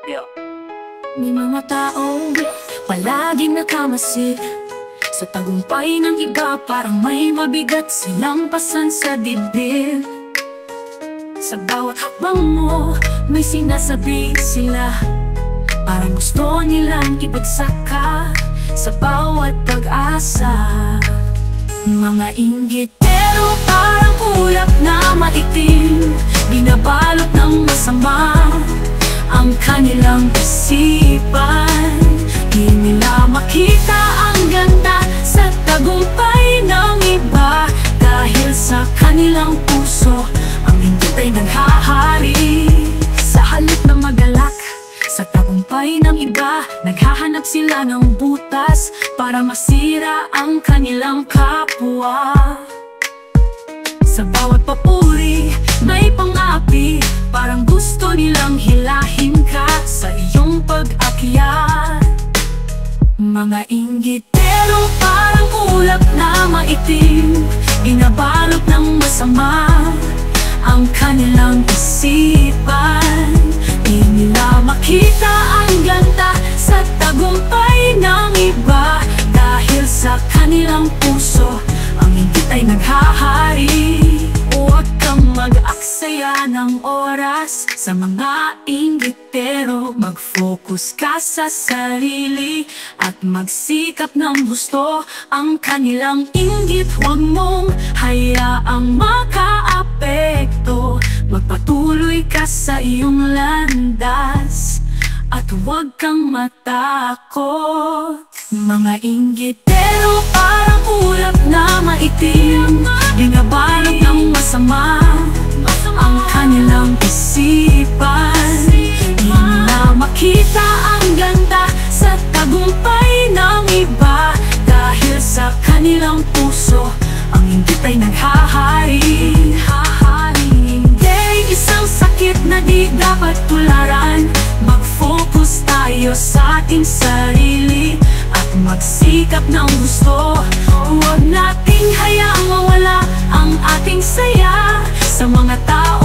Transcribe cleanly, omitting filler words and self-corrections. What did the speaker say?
Yo. May mga taong palaging nakamasid sa tagumpay ng iba, parang may mabigat silang pasan sa dibdib. Sa bawat hakbang mo, may sinasabi sila, parang gusto nilang ibagsak ka sa bawat pag-asa. Mga inggitero parang ulap na maitim, binabalot ng masama ang kanilang isipan. Di nila makita ang ganda sa tagumpay ng iba, dahil sa kanilang puso ang inggit ay naghahari. Sa halip na magalak sa tagumpay ng iba, naghahanap sila ng butas para masira ang kanilang kapwa. Sa bawat papuri may pang-api, parang gusto nilang hilahin ka sa iyong pag-akyat. Mga inggitero parang ulap na maitim, binabalot ng masama ang kanilang isipan. Di nila makita ang ganda sa tagumpay ng iba, dahil sa kanilang puso ang inggit ay naghahari. Huwag kang mag-aksaya ng oras sa mga inggitero, mag-focus ka sa sarili at magsikap ng gusto ang kanilang inggit. Huwag mong hayaang makaapekto, magpatuloy ka sa iyong landas at huwag kang matakot. Mga inggitero parang ulap na maitim, binabalot ng masama ang kanilang isipan. Di na makita ang ganda sa tagumpay ng iba, dahil sa kanilang puso ang inggit ay naghahari. Hindi isang sakit na di dapat tularan, mag-focus tayo sa ating sarili at magsikap ng gusto. Huwag nating hayaang mawala ang ating saya sa mga tao